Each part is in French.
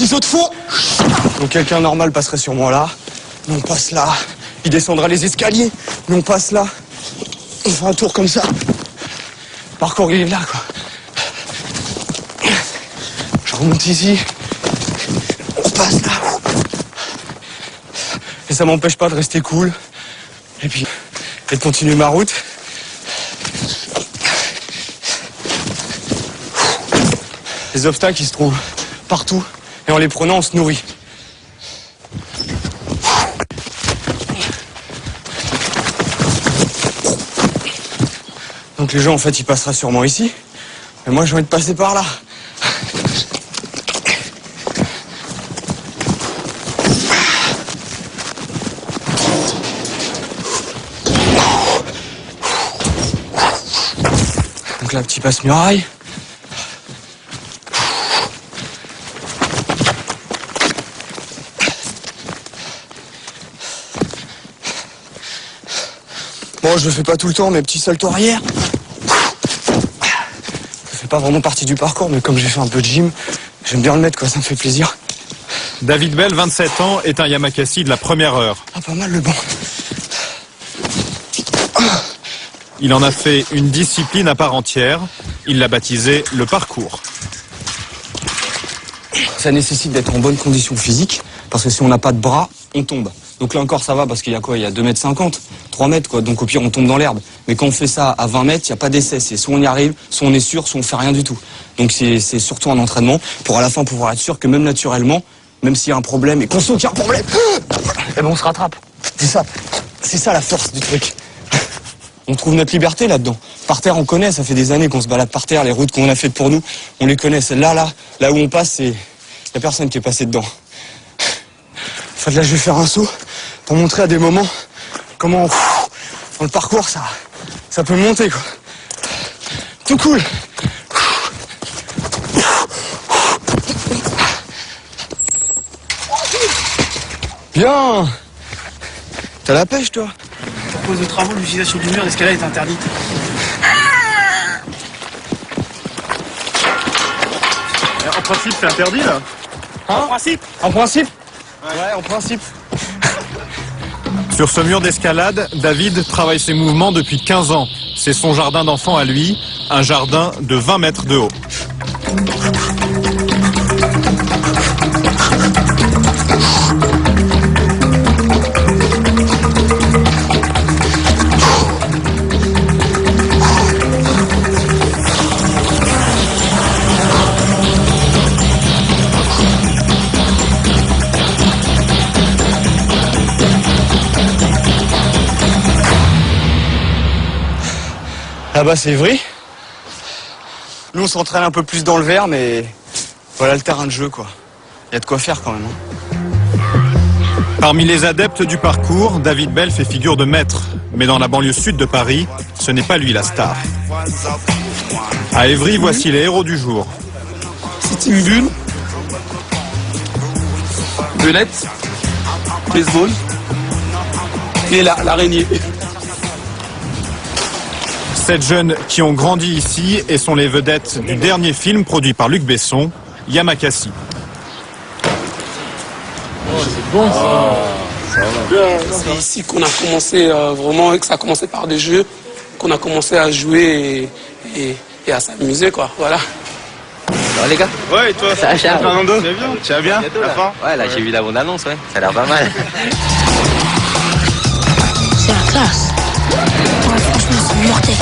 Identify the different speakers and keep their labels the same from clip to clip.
Speaker 1: les autres font. Donc quelqu'un normal passerait sûrement là. Nous on passe là. Il descendra les escaliers. Nous on passe là. On fait un tour comme ça. Le parcours il est là quoi. Je remonte ici. On passe là. Et ça m'empêche pas de rester cool. Et puis, et de continuer ma route. Les obstacles, ils se trouvent partout. Et en les prenant, on se nourrit. Donc les gens, en fait, ils passeraient sûrement ici. Mais moi, j'ai envie de passer par là. Donc là, petit passe-muraille. Bon, je le fais pas tout le temps, mes petits saltos arrière. Ça fait pas vraiment partie du parcours, mais comme j'ai fait un peu de gym, j'aime bien le mettre, quoi, ça me fait plaisir.
Speaker 2: David Bell, 27 ans, est un Yamakasi de la première heure.
Speaker 1: Ah, pas mal le banc.
Speaker 2: Il en a fait une discipline à part entière. Il l'a baptisé le parcours.
Speaker 1: Ça nécessite d'être en bonne condition physique, parce que si on n'a pas de bras, on tombe. Donc là encore ça va, parce qu'il y a quoi? Il y a 2,50 m, 3 mètres quoi, donc au pire on tombe dans l'herbe. Mais quand on fait ça à 20 mètres, il n'y a pas d'essai, c'est soit on y arrive, soit on est sûr, soit on fait rien du tout. Donc c'est surtout un entraînement, pour à la fin pouvoir être sûr que même naturellement, même s'il y a un problème, et qu'on sent qu'il y a un problème, eh ben on se rattrape. C'est ça la force du truc. On trouve notre liberté là-dedans. Par terre, on connaît, ça fait des années qu'on se balade par terre, les routes qu'on a faites pour nous, on les connaît. Celle-là, là où on passe, il n'y a personne qui est passé dedans. En fait, là, je vais faire un saut pour montrer à des moments comment, dans le parcours, ça peut monter, quoi. Tout cool. Bien. T'as la pêche, toi?
Speaker 3: À cause de travaux, l'utilisation du mur d'escalade est interdite.
Speaker 2: En principe, c'est interdit, là?
Speaker 1: En principe? En principe? Ouais, en principe.
Speaker 2: Sur ce mur d'escalade, David travaille ses mouvements depuis 15 ans. C'est son jardin d'enfant à lui, un jardin de 20 mètres de haut.
Speaker 1: Là-bas, c'est Évry. Nous, on s'entraîne un peu plus dans le vert, mais voilà le terrain de jeu, quoi. Il y a de quoi faire quand même.
Speaker 2: Parmi les adeptes du parcours, David Bell fait figure de maître. Mais dans la banlieue sud de Paris, ce n'est pas lui la star. À Évry, voici les héros du jour.
Speaker 4: C'est une bulle, belette, baseball et l'araignée.
Speaker 2: 7 jeunes qui ont grandi ici et sont les vedettes du dernier film produit par Luc Besson, Yamakasi.
Speaker 4: C'est ici qu'on a commencé vraiment, que ça a commencé par des jeux, qu'on a commencé à jouer et à s'amuser, quoi. Voilà.
Speaker 5: Alors les gars?
Speaker 6: Ouais, et toi?
Speaker 5: Ça va, Charles?
Speaker 6: Fernando? Tu vas bien?
Speaker 5: Bientôt, là. Ouais, là j'ai vu la bande-annonce, ouais. Ça a l'air pas mal.
Speaker 7: C'est la classe. Ouais, franchement, c'est mortel.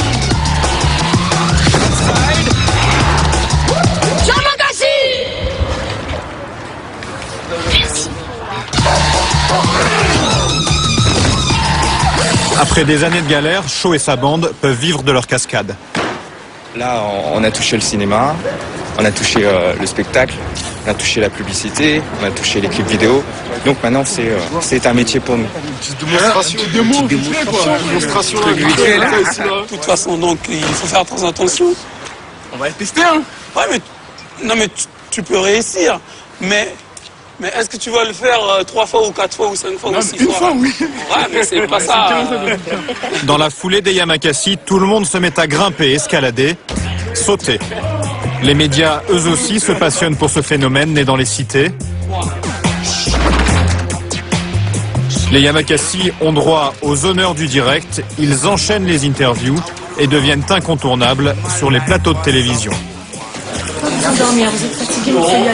Speaker 7: Merci.
Speaker 2: Après des années de galère, Shaw et sa bande peuvent vivre de leur cascade.
Speaker 8: Là, on a touché le cinéma, on a touché le spectacle, on a touché la publicité, on a touché les clips vidéo. Donc maintenant, c'est un métier pour nous.
Speaker 4: Démonstration. De toute façon, donc, il faut faire très attention. On va tester, hein. Ouais, mais non, mais tu peux réussir. Mais est-ce que tu vas le faire 3 fois ou 4 fois ou 5 fois ou 6 fois? Une fois, oui. Ouais, mais c'est pas ça.
Speaker 2: Dans la foulée des Yamakasi, tout le monde se met à grimper, escalader, sauter. Les médias, eux aussi, se passionnent pour ce phénomène né dans les cités. Les Yamakasi ont droit aux honneurs du direct, ils enchaînent les interviews et deviennent incontournables sur les plateaux de télévision.
Speaker 7: Vous dormir, vous êtes fatigué, il faut y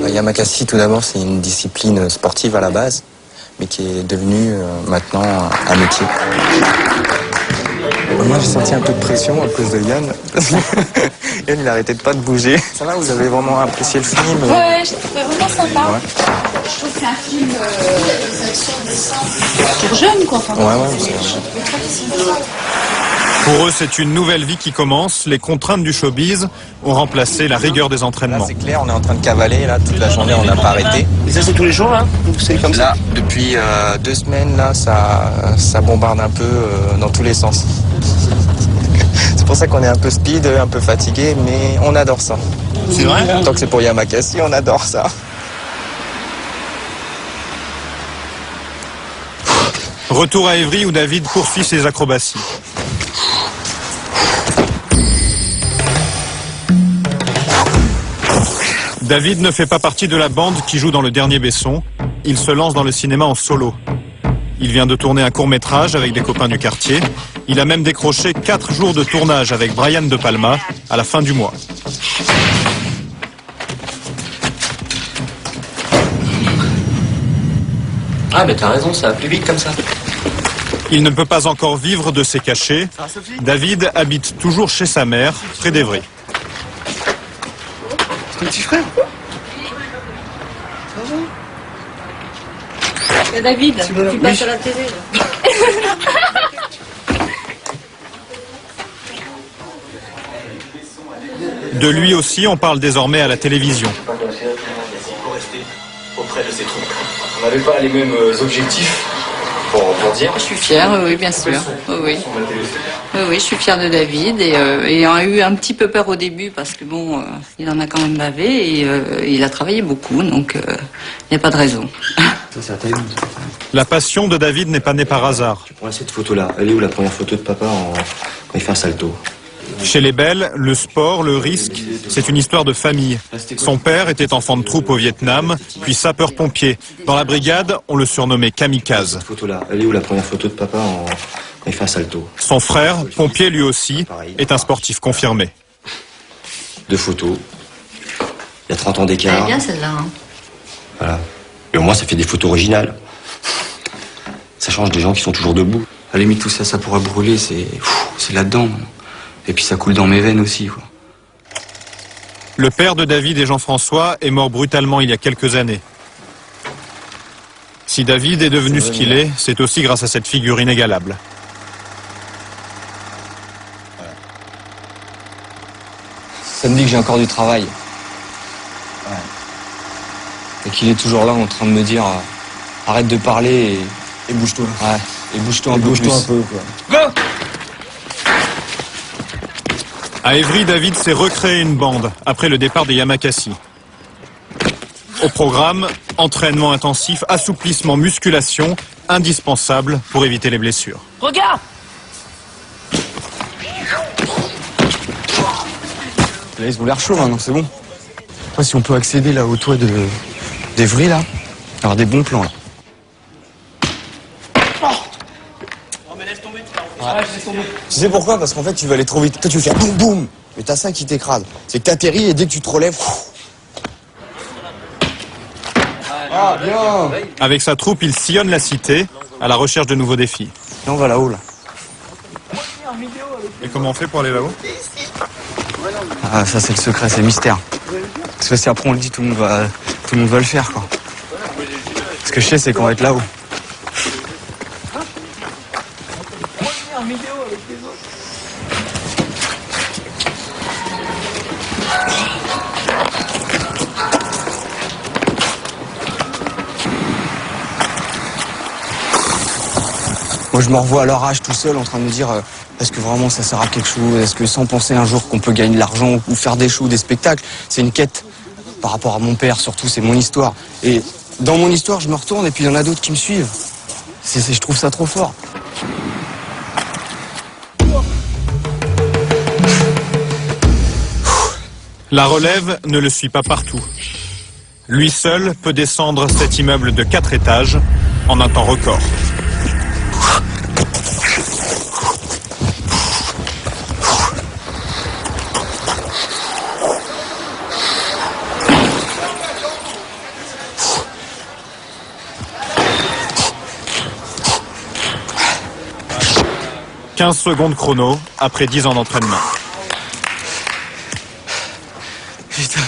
Speaker 7: aller.
Speaker 8: Yamakasi, tout d'abord, c'est une discipline sportive à la base, mais qui est devenue maintenant un métier. Moi, j'ai senti un peu de pression à cause de Yann. Yann, il arrêtait pas de bouger. Ça va, vous avez vraiment apprécié le film?
Speaker 7: Ouais, j'ai trouvé vraiment sympa.
Speaker 8: Ouais.
Speaker 7: Je trouve que c'est un film pour jeunes, quoi. Enfin,
Speaker 8: Ouais, c'est vrai.
Speaker 2: Pour eux, c'est une nouvelle vie qui commence. Les contraintes du showbiz ont remplacé la rigueur des
Speaker 8: Là,
Speaker 2: entraînements.
Speaker 8: c'est clair, on est en train de cavaler, là, toute la journée, on n'a pas arrêté.
Speaker 3: Et ça, c'est tous les jours, là? Donc, c'est comme ça?
Speaker 8: Là, depuis 2 semaines, là, ça bombarde un peu dans tous les sens. C'est pour ça qu'on est un peu speed, un peu fatigué, mais on adore ça.
Speaker 3: C'est vrai?
Speaker 8: Tant que c'est pour Yamakasi, on adore ça.
Speaker 2: Retour à Évry où David poursuit ses acrobaties. David ne fait pas partie de la bande qui joue dans Le Dernier Besson. Il se lance dans le cinéma en solo. Il vient de tourner un court-métrage avec des copains du quartier. Il a même décroché 4 jours de tournage avec Brian De Palma à la fin du mois.
Speaker 5: Ah, mais t'as raison, ça va plus vite comme ça.
Speaker 2: Il ne peut pas encore vivre de ses cachets. David habite toujours chez sa mère, près d'Évry.
Speaker 3: C'est ton petit frère?
Speaker 7: David, tu passes à la télé.
Speaker 2: De lui aussi, on parle désormais à la télévision.
Speaker 6: Auprès de ces troupes. On n'avait pas les mêmes objectifs pour dire.
Speaker 9: Je suis fière, oui, bien sûr. Oui. Oui, je suis fière de David et on a eu un petit peu peur au début parce que bon, il en a quand même bavé et il a travaillé beaucoup, donc il n'y a pas de raison.
Speaker 6: Ça, c'est à ta honte.
Speaker 2: La passion de David n'est pas née par hasard.
Speaker 6: Tu prends cette photo-là. Elle est où la première photo de papa quand il fait un salto?
Speaker 2: Chez les Belles, le sport, le risque, c'est une histoire de famille. Son père était enfant de troupe au Vietnam, puis sapeur-pompier. Dans la brigade, on le surnommait Kamikaze.
Speaker 6: Cette photo-là. Elle est où la première photo de papa quand il fait un salto?
Speaker 2: Son frère, pompier lui aussi, est un sportif confirmé.
Speaker 6: 2 photos. Il y a 30 ans
Speaker 9: Elle
Speaker 6: d'écart.
Speaker 9: est bien celle-là. Hein.
Speaker 6: Voilà. Et au moins, ça fait des photos originales. Ça change des gens qui sont toujours debout.
Speaker 1: À la limite, tout ça, ça pourra brûler, c'est là-dedans. Et puis ça coule dans mes veines aussi, quoi.
Speaker 2: Le père de David et Jean-François est mort brutalement il y a quelques années. Si David est devenu ce qu'il est, c'est aussi grâce à cette figure inégalable.
Speaker 1: Ça me dit que j'ai encore du travail. Et qu'il est toujours là en train de me dire arrête de parler et bouge-toi. Ouais, et bouge-toi un peu plus.
Speaker 3: Go!
Speaker 2: À Évry, David s'est recréé une bande après le départ des Yamakasi. Au programme, entraînement intensif, assouplissement, musculation, indispensable pour éviter les blessures.
Speaker 3: Regarde!
Speaker 1: Là, ils ont l'air chauds maintenant, c'est bon. Après, si on peut accéder là au toit d'Évry, là, avoir des bons plans là. Tu sais pourquoi? Parce qu'en fait, tu vas aller trop vite. Toi, tu veux faire boum boum, mais t'as ça qui t'écrase. C'est que t'atterris et dès que tu te relèves. Ah, bien!
Speaker 2: Avec sa troupe, il sillonne la cité à la recherche de nouveaux défis.
Speaker 1: Et on va là-haut, là.
Speaker 2: Et comment on fait pour aller là-haut?
Speaker 1: Ah, ça, c'est le secret, c'est le mystère. Parce que si après on le dit, tout le monde va le faire, quoi. Ce que je sais, c'est qu'on va être là-haut. Moi, je me revois à leur âge tout seul en train de me dire est-ce que vraiment ça sert à quelque chose? Est-ce que sans penser un jour qu'on peut gagner de l'argent ou faire des shows, des spectacles? C'est une quête par rapport à mon père, surtout, c'est mon histoire. Et dans mon histoire, je me retourne et puis il y en a d'autres qui me suivent. Je trouve ça trop fort.
Speaker 2: La relève ne le suit pas partout. Lui seul peut descendre cet immeuble de 4 étages en un temps record. « 15 secondes chrono après 10 ans d'entraînement. »
Speaker 1: Putain.